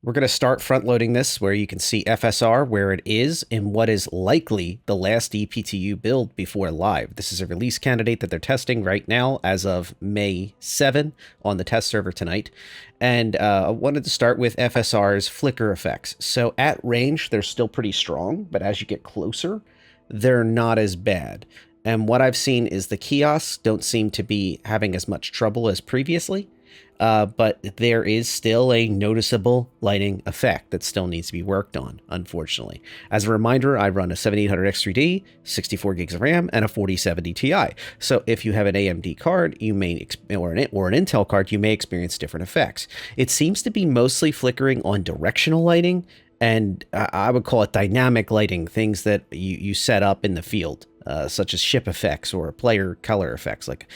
We're going to start front loading this where you can see FSR where it is in what is likely the last ePTU build before live. This is a release candidate that they're testing right now as of May 7 on the test server tonight. And I wanted to start with FSR's flicker effects. So at range, they're still pretty strong, but as you get closer, they're not as bad. And what I've seen is the kiosks don't seem to be having as much trouble as previously. But there is still a noticeable lighting effect that still needs to be worked on, unfortunately. As a reminder, I run a 7800X3D, 64 gigs of RAM, and a 4070 Ti. So if you have an AMD card, you may or an Intel card, you may experience different effects. It seems to be mostly flickering on directional lighting, and I would call it dynamic lighting, things that you set up in the field. Such as ship effects or player color effects, like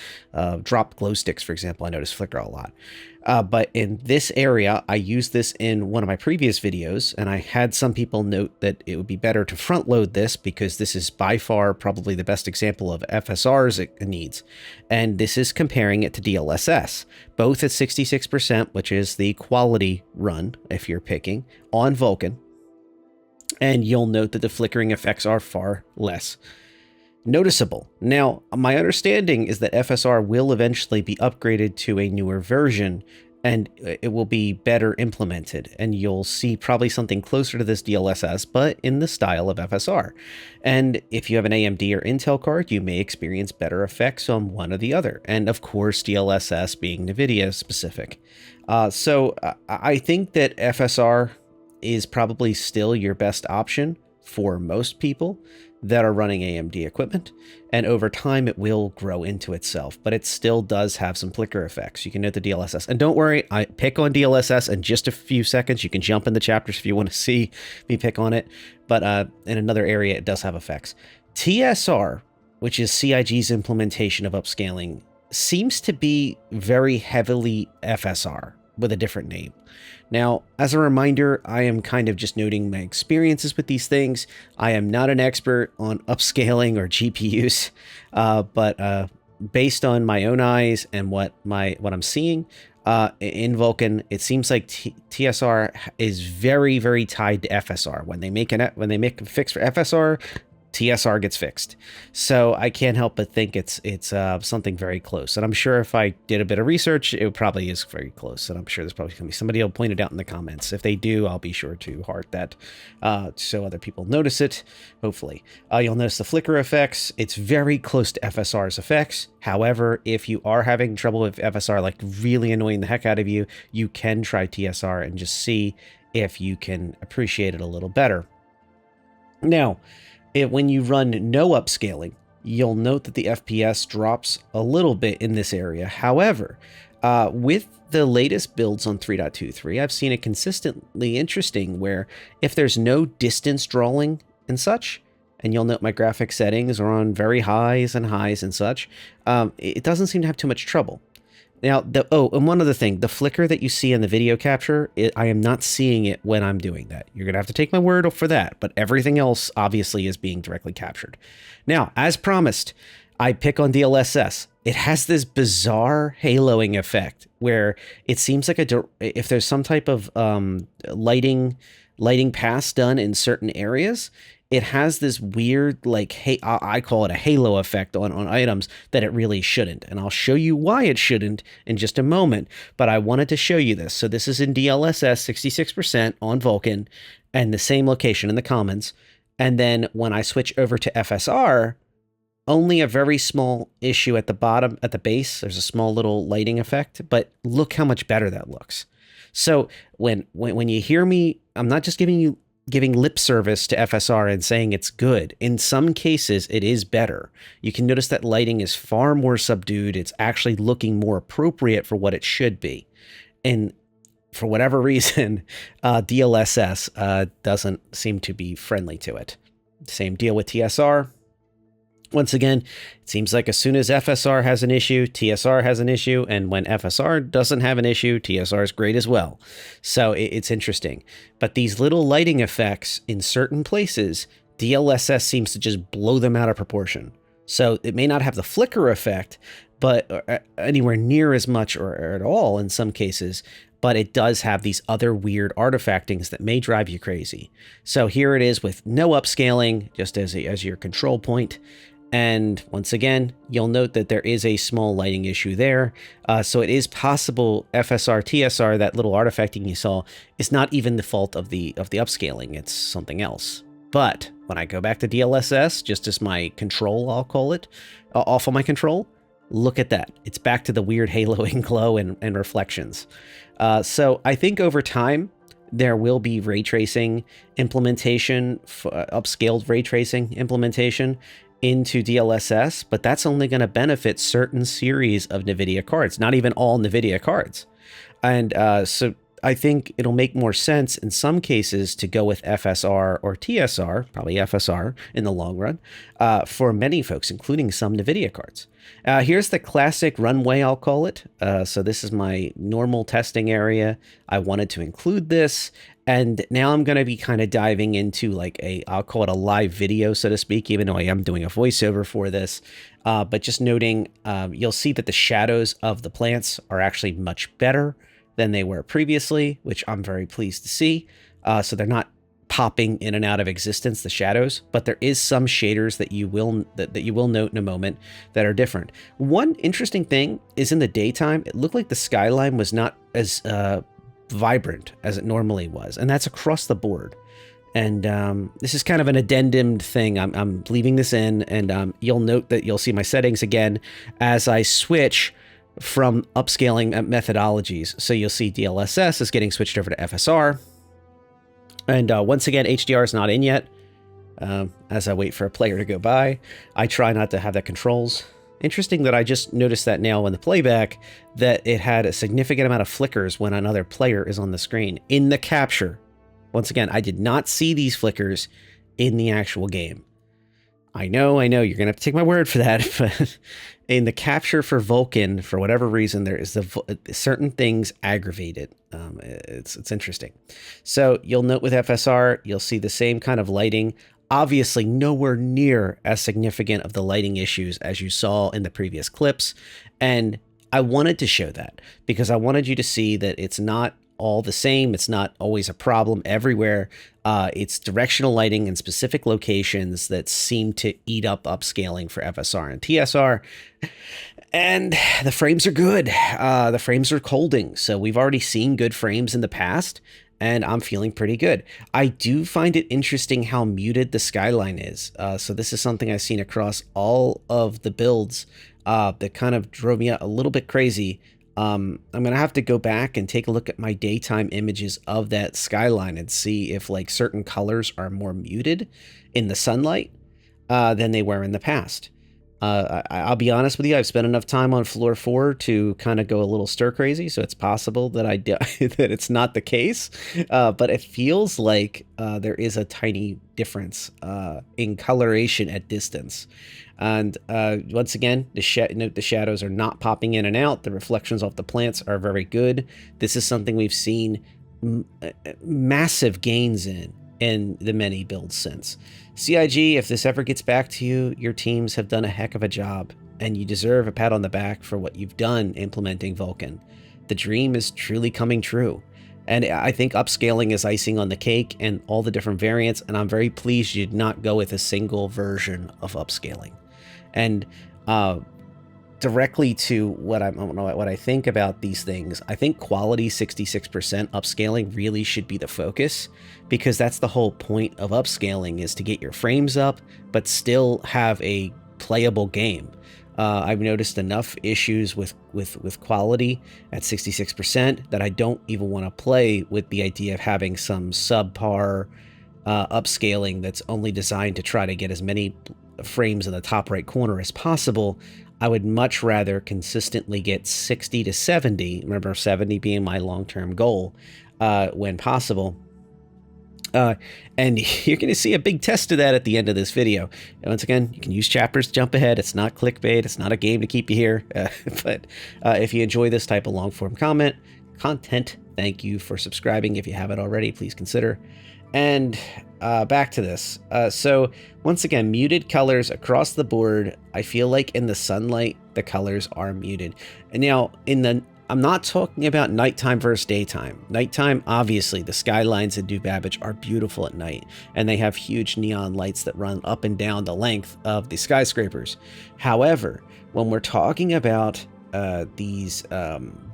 drop glow sticks, for example, I notice flicker a lot. But in this area, I used this in one of my previous videos, and I had some people note that it would be better to front load this because this is by far probably the best example of FSR's it needs. And this is comparing it to DLSS, both at 66%, which is the quality run, if you're picking, on Vulkan. And you'll note that the flickering effects are far less noticeable. Now, my understanding is that FSR will eventually be upgraded to a newer version and it will be better implemented, and you'll see probably something closer to this DLSS, but in the style of FSR. And if you have an AMD or Intel card, you may experience better effects on one or the other. And of course, DLSS being NVIDIA specific. So I think that FSR is probably still your best option for most people that are running AMD equipment, and over time it will grow into itself, but it still does have some flicker effects. You can note the DLSS, and don't worry, I pick on DLSS in just a few seconds. You can jump in the chapters if you want to see me pick on it, but in another area it does have effects. TSR, which is CIG's implementation of upscaling, seems to be very heavily FSR with a different name. Now, as a reminder, I am kind of just noting my experiences with these things. I am not an expert on upscaling or GPUs, but based on my own eyes and what I'm seeing in Vulkan, it seems like TSR is very, very tied to FSR. When they make a fix for FSR, TSR gets fixed. So I can't help but think it's something very close. And I'm sure if I did a bit of research, it probably is very close. And I'm sure there's probably going to be somebody who'll point it out in the comments. If they do, I'll be sure to heart that so other people notice it, hopefully. You'll notice the flicker effects. It's very close to FSR's effects. However, if you are having trouble with FSR, like really annoying the heck out of you, you can try TSR and just see if you can appreciate it a little better. Now, when you run no upscaling, you'll note that the FPS drops a little bit in this area. However, with the latest builds on 3.23, I've seen it consistently interesting where if there's no distance drawing and such, and you'll note my graphic settings are on very highs and such, it doesn't seem to have too much trouble. Now, and one other thing, the flicker that you see in the video capture, I am not seeing it when I'm doing that. You're going to have to take my word for that, but everything else obviously is being directly captured. Now, as promised, I pick on DLSS. It has this bizarre haloing effect where it seems like if there's some type of lighting pass done in certain areas, it has this weird, like, I call it a halo effect on items that it really shouldn't. And I'll show you why it shouldn't in just a moment. But I wanted to show you this. So this is in DLSS 66% on Vulkan and the same location in the commons. And then when I switch over to FSR, only a very small issue at the bottom, at the base. There's a small little lighting effect. But look how much better that looks. So when you hear me, I'm not just giving lip service to FSR and saying it's good. In some cases, it is better. You can notice that lighting is far more subdued. It's actually looking more appropriate for what it should be. And for whatever reason, DLSS doesn't seem to be friendly to it. Same deal with TSR. Once again, it seems like as soon as FSR has an issue, TSR has an issue, and when FSR doesn't have an issue, TSR is great as well. So it's interesting. But these little lighting effects in certain places, DLSS seems to just blow them out of proportion. So it may not have the flicker effect, but anywhere near as much or at all in some cases, but it does have these other weird artifactings that may drive you crazy. So here it is with no upscaling, just as your control point. And once again, you'll note that there is a small lighting issue there. So it is possible FSR, TSR, that little artifacting you saw, is not even the fault of the upscaling. It's something else. But when I go back to DLSS, just as my control, I'll call it, off of my control, look at that. It's back to the weird haloing glow and reflections. So I think over time, there will be ray tracing implementation, upscaled ray tracing implementation into DLSS, but that's only going to benefit certain series of NVIDIA cards, not even all NVIDIA cards. And so I think it'll make more sense in some cases to go with FSR or TSR, probably FSR in the long run, for many folks, including some NVIDIA cards. Here's the classic runway, I'll call it. So this is my normal testing area. I wanted to include this. And now I'm going to be kind of diving into like I'll call it a live video, so to speak, even though I am doing a voiceover for this. But just noting, you'll see that the shadows of the plants are actually much better than they were previously, which I'm very pleased to see. So they're not popping in and out of existence, the shadows, but there is some shaders that you will note in a moment that are different. One interesting thing is in the daytime, it looked like the skyline was not as vibrant as it normally was, and that's across the board. And this is kind of an addendum thing. I'm leaving this in, and you'll note that you'll see my settings again as I switch from upscaling methodologies. So you'll see DLSS is getting switched over to FSR. And once again, HDR is not in yet. As I wait for a player to go by, I try not to have that controls. Interesting that I just noticed that now in the playback, that it had a significant amount of flickers when another player is on the screen. In the capture, once again, I did not see these flickers in the actual game. I know, you're going to have to take my word for that, but in the capture for Vulkan, for whatever reason, there is certain things aggravated. It's interesting. So you'll note with FSR, you'll see the same kind of lighting. Obviously, nowhere near as significant of the lighting issues as you saw in the previous clips. And I wanted to show that because I wanted you to see that it's not all the same. It's not always a problem everywhere. It's directional lighting in specific locations that seem to eat up upscaling for FSR and TSR. And the frames are good. The frames are holding. So we've already seen good frames in the past, and I'm feeling pretty good. I do find it interesting how muted the skyline is. So this is something I've seen across all of the builds that kind of drove me a little bit crazy. I'm going to have to go back and take a look at my daytime images of that skyline and see if like certain colors are more muted in the sunlight than they were in the past. I'll be honest with you, I've spent enough time on floor 4 to kind of go a little stir crazy, so it's possible that that it's not the case, but it feels like there is a tiny difference in coloration at distance. And once again, note the shadows are not popping in and out. The reflections off the plants are very good. This is something we've seen massive gains in the many builds since. CIG, if this ever gets back to you, your teams have done a heck of a job, and you deserve a pat on the back for what you've done implementing Vulkan. The dream is truly coming true. And I think upscaling is icing on the cake and all the different variants, and I'm very pleased you did not go with a single version of upscaling. And directly to what I think about these things, I think quality 66% upscaling really should be the focus, because that's the whole point of upscaling, is to get your frames up but still have a playable game. I've noticed enough issues with quality at 66% that I don't even want to play with the idea of having some subpar upscaling that's only designed to try to get as many frames in the top right corner as possible. I would much rather consistently get 60 to 70, remember 70 being my long-term goal when possible. And you're going to see a big test of that at the end of this video. And once again, you can use chapters to jump ahead. It's not clickbait. It's not a game to keep you here. But if you enjoy this type of long-form content, thank you for subscribing. If you haven't already, please consider. And back to this. So once again, muted colors across the board. I feel like in the sunlight, the colors are muted. And now in the I'm not talking about nighttime versus daytime. Nighttime, obviously, the skylines in New Babbage are beautiful at night, and they have huge neon lights that run up and down the length of the skyscrapers. However, when we're talking about these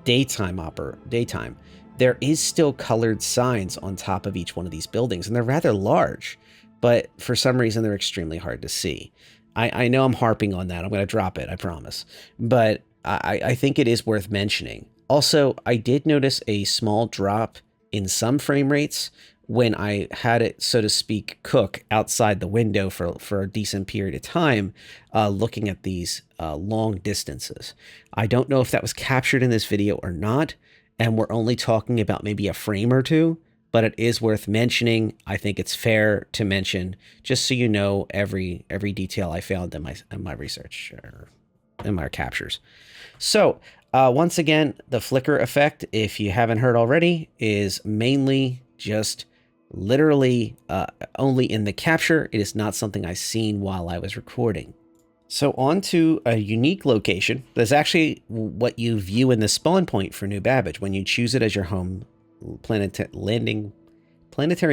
daytime, there is still colored signs on top of each one of these buildings, and they're rather large, but for some reason they're extremely hard to see. I know I'm harping on that. I'm going to drop it, I promise. But I think it is worth mentioning. Also, I did notice a small drop in some frame rates when I had it, so to speak, cook outside the window for a decent period of time, looking at these long distances. I don't know if that was captured in this video or not, and we're only talking about maybe a frame or two, but it is worth mentioning. I think it's fair to mention, just so you know every detail I found in my research or in my captures. So once again, the flicker effect, if you haven't heard already, is mainly just literally only in the capture. It is not something I've seen while I was recording. So on to a unique location. That's actually what you view in the spawn point for New Babbage when you choose it as your home planetary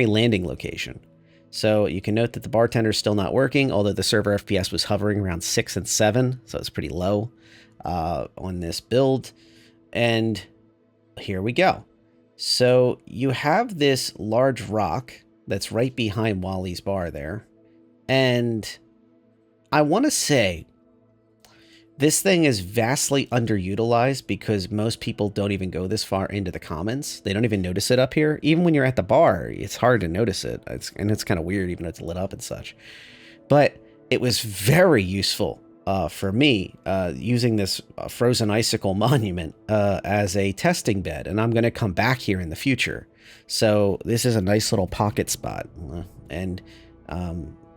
landing location. So you can note that the bartender is still not working, although the server FPS was hovering around 6 and 7, so it's pretty low on this build. And here we go. So you have this large rock that's right behind Wally's bar there, and I want to say this thing is vastly underutilized because most people don't even go this far into the commons. They don't even notice it up here. Even when you're at the bar, it's hard to notice it. It's kind of weird, even though it's lit up and such. But it was very useful for me using this frozen icicle monument as a testing bed. And I'm going to come back here in the future. So this is a nice little pocket spot. And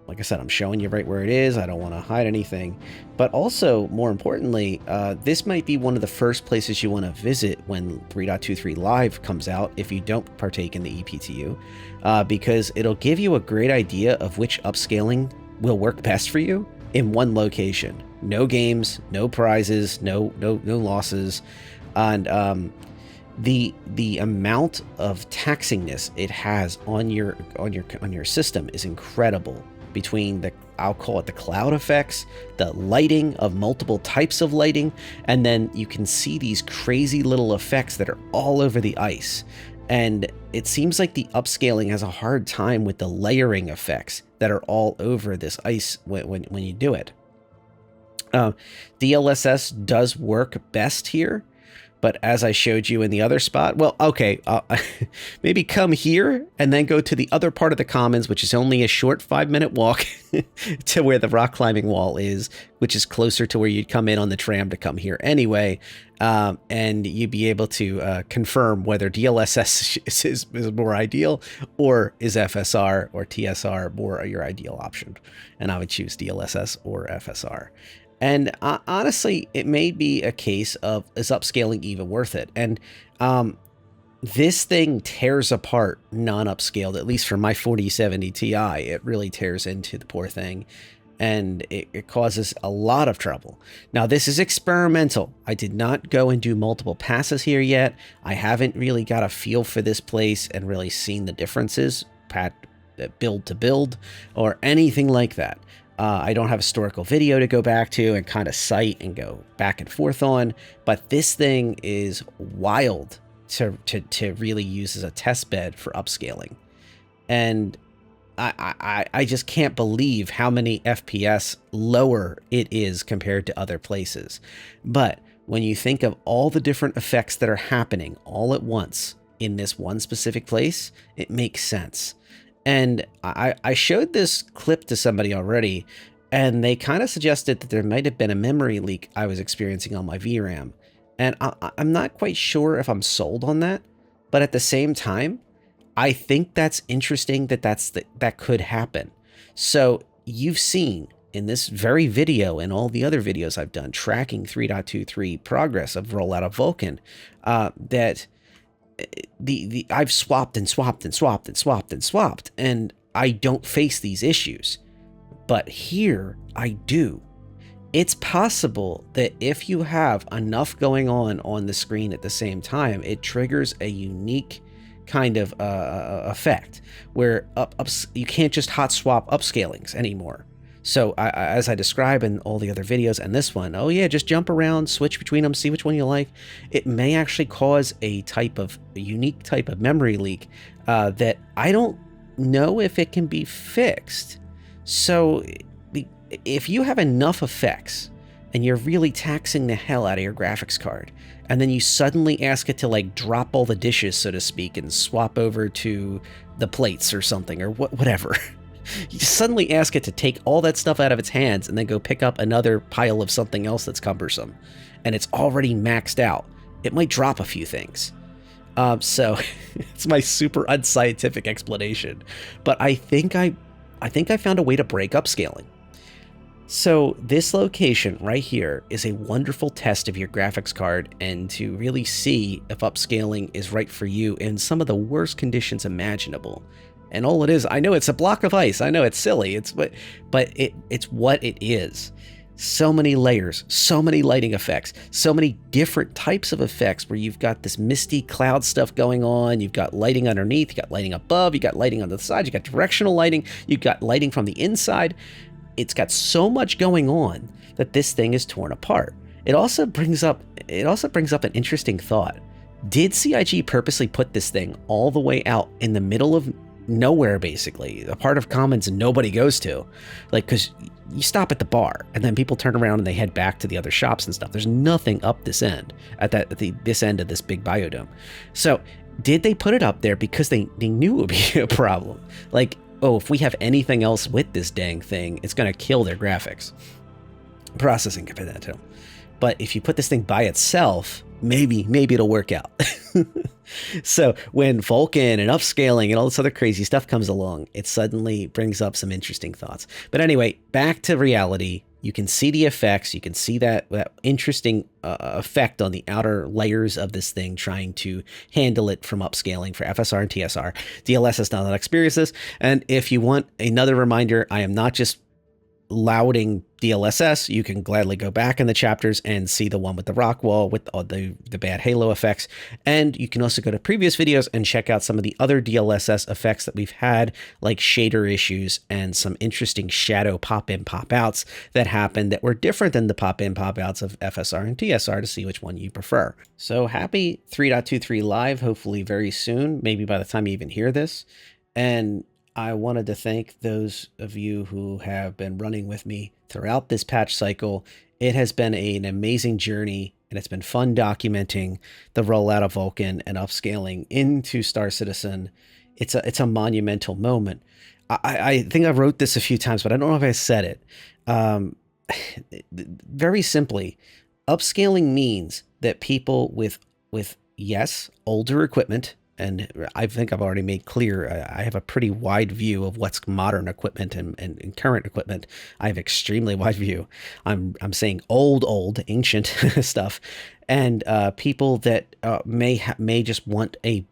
like I said, I'm showing you right where it is. I don't want to hide anything. But also, more importantly, this might be one of the first places you want to visit when 3.23 Live comes out if you don't partake in the EPTU, because it'll give you a great idea of which upscaling will work best for you in one location. No games, no prizes, no losses, and the amount of taxingness it has on your system is incredible. Between the, I'll call it the cloud effects, the lighting of multiple types of lighting, and then you can see these crazy little effects that are all over the ice. And it seems like the upscaling has a hard time with the layering effects that are all over this ice when you do it. DLSS does work best here, but as I showed you in the other spot, well, okay, maybe come here and then go to the other part of the commons, which is only a short 5-minute walk to where the rock climbing wall is, which is closer to where you'd come in on the tram to come here anyway. And you'd be able to confirm whether DLSS is more ideal, or is FSR or TSR more your ideal option. And I would choose DLSS or FSR. And honestly, it may be a case of, is upscaling even worth it? And this thing tears apart non-upscaled, at least for my 4070 Ti. It really tears into the poor thing, and it causes a lot of trouble. Now, this is experimental. I did not go and do multiple passes here yet. I haven't really got a feel for this place and really seen the differences, build to build, or anything like that. I don't have historical video to go back to and kind of cite and go back and forth on, but this thing is wild to really use as a test bed for upscaling. And I just can't believe how many FPS lower it is compared to other places. But when you think of all the different effects that are happening all at once in this one specific place, it makes sense. And I showed this clip to somebody already, and they kind of suggested that there might have been a memory leak I was experiencing on my VRAM. And I'm not quite sure if I'm sold on that, but at the same time, I think that's interesting that could happen. So you've seen in this very video and all the other videos I've done tracking 3.23 progress of rollout of Vulkan, that I've swapped and swapped and swapped and swapped and swapped, and I don't face these issues. But here I do. It's possible that if you have enough going on the screen at the same time, it triggers a unique kind of effect where you can't just hot swap upscalings anymore. So as I describe in all the other videos and this one, oh yeah, just jump around, switch between them, see which one you like. It may actually cause a unique type of memory leak that I don't know if it can be fixed. So if you have enough effects and you're really taxing the hell out of your graphics card, and then you suddenly ask it to like drop all the dishes, so to speak, and swap over to the plates or something, or whatever. You suddenly ask it to take all that stuff out of its hands and then go pick up another pile of something else that's cumbersome, and it's already maxed out. It might drop a few things. So it's my super unscientific explanation, but I think I found a way to break upscaling. So this location right here is a wonderful test of your graphics card and to really see if upscaling is right for you in some of the worst conditions imaginable. And all it is, I know it's a block of ice, I know it's silly, but it's what it is. So many layers, so many lighting effects, so many different types of effects where you've got this misty cloud stuff going on, you've got lighting underneath, you got lighting above, you got lighting on the side, you got directional lighting, you've got lighting from the inside. It's got so much going on that this thing is torn apart. It also brings up an interesting thought. Did CIG purposely put this thing all the way out in the middle of nowhere, basically, a part of Commons nobody goes to? Like, because you stop at the bar and then people turn around and they head back to the other shops and stuff. There's nothing up this end, this end of this big biodome. So did they put it up there because they knew it would be a problem? Like, oh, if we have anything else with this dang thing, it's going to kill their graphics. Processing capacity. But if you put this thing by itself, maybe it'll work out. So when Vulkan and upscaling and all this other crazy stuff comes along, it suddenly brings up some interesting thoughts. But anyway, back to reality. You can see the effects. You can see that interesting effect on the outer layers of this thing trying to handle it from upscaling for FSR and TSR. DLSS does not experience this. And if you want another reminder, I am not just lauding DLSS. You can gladly go back in the chapters and see the one with the rock wall with all the bad halo effects. And you can also go to previous videos and check out some of the other DLSS effects that we've had, like shader issues and some interesting shadow pop-in pop-outs that happened that were different than the pop-in pop-outs of FSR and TSR to see which one you prefer. So happy 3.23 live, hopefully very soon, maybe by the time you even hear this. And I wanted to thank those of you who have been running with me throughout this patch cycle. It has been an amazing journey, and it's been fun documenting the rollout of Vulkan and upscaling into Star Citizen. It's a monumental moment. I think I wrote this a few times, but I don't know if I said it. Very simply, upscaling means that people with yes, older equipment, and I think I've already made clear, I have a pretty wide view of what's modern equipment and current equipment. I have extremely wide view. I'm saying old, ancient stuff, and people that may just want a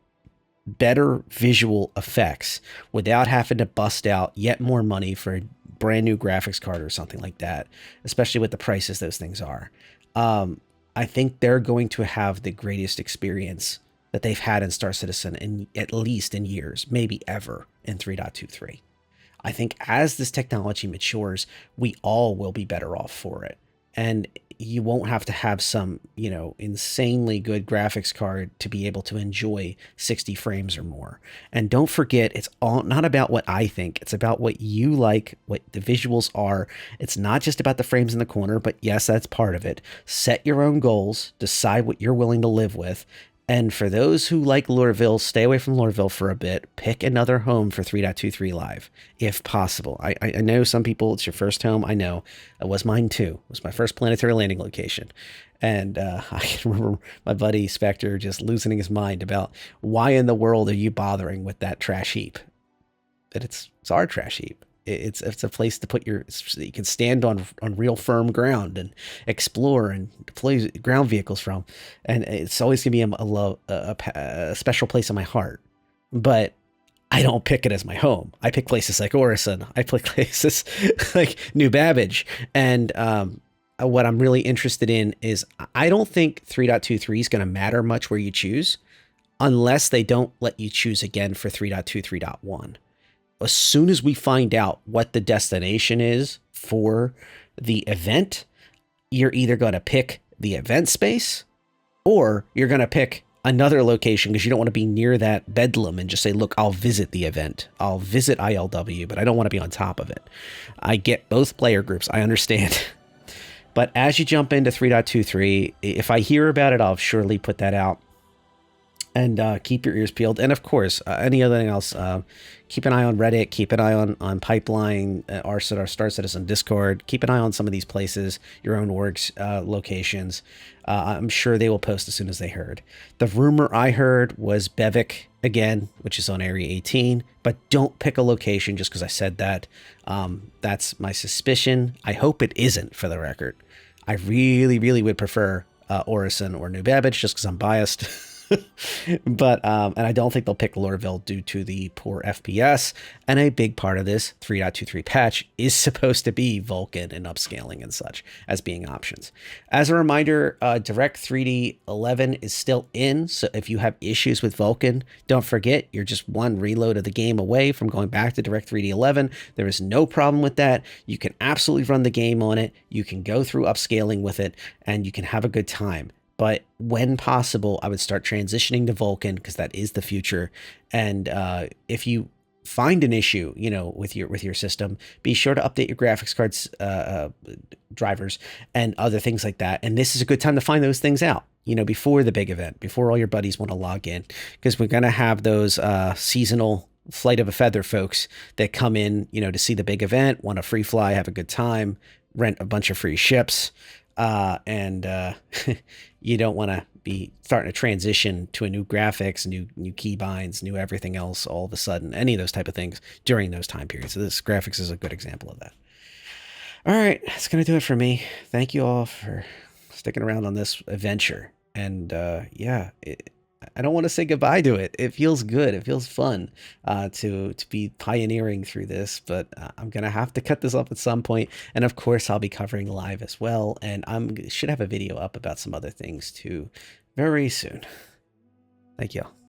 better visual effects without having to bust out yet more money for a brand new graphics card or something like that, especially with the prices those things are. I think they're going to have the greatest experience that they've had in Star Citizen in at least in years, maybe ever in 3.23. I think as this technology matures, we all will be better off for it. And you won't have to have some, insanely good graphics card to be able to enjoy 60 frames or more. And don't forget, it's all not about what I think. It's about what you like, what the visuals are. It's not just about the frames in the corner, but yes, that's part of it. Set your own goals, decide what you're willing to live with. And for those who like Lorville, stay away from Lorville for a bit. Pick another home for 3.23 Live, if possible. I know some people, it's your first home. I know. It was mine too. It was my first planetary landing location. And I can remember my buddy Spectre just losing his mind about why in the world are you bothering with that trash heap? But it's our trash heap. It's a place to put you can stand on real firm ground and explore and deploy ground vehicles from. And it's always going to be a special place in my heart. But I don't pick it as my home. I pick places like Orison. I pick places like New Babbage. And what I'm really interested in is I don't think 3.23 is going to matter much where you choose unless they don't let you choose again for 3.2, as soon as we find out what the destination is for the event, you're either going to pick the event space or you're going to pick another location because you don't want to be near that bedlam and just say, look, I'll visit the event. I'll visit ILW, but I don't want to be on top of it. I get both player groups. I understand. But as you jump into 3.23, if I hear about it, I'll surely put that out. And keep your ears peeled. And of course, any other thing else, keep an eye on Reddit, keep an eye on Pipeline, our Star Citizen Discord, keep an eye on some of these places, your own orgs, locations. I'm sure they will post as soon as they heard. The rumor I heard was Bevik again, which is on Area 18, but don't pick a location just because I said that. That's my suspicion. I hope it isn't, for the record. I really, really would prefer Orison or New Babbage just because I'm biased. But and I don't think they'll pick Lorville due to the poor FPS. And a big part of this 3.23 patch is supposed to be Vulkan and upscaling and such as being options. As a reminder, Direct 3D 11 is still in, so if you have issues with Vulkan, don't forget you're just one reload of the game away from going back to Direct 3D 11. There is no problem with that. You can absolutely run the game on it. You can go through upscaling with it, and you can have a good time. But when possible, I would start transitioning to Vulkan because that is the future. And if you find an issue, you know, with your system, be sure to update your graphics cards, drivers, and other things like that. And this is a good time to find those things out, you know, before the big event, before all your buddies want to log in, because we're gonna have those seasonal Flight of a Feather folks that come in, you know, to see the big event, want to free fly, have a good time, rent a bunch of free ships. And you don't want to be starting to transition to a new graphics, new keybinds, new everything else all of a sudden, any of those type of things during those time periods. So this graphics is a good example of that. All right, that's going to do it for me. Thank you all for sticking around on this adventure. And yeah, I don't want to say goodbye to it. It feels good. It feels fun to be pioneering through this, but I'm going to have to cut this up at some point. And of course, I'll be covering live as well. And I should have a video up about some other things too very soon. Thank you all.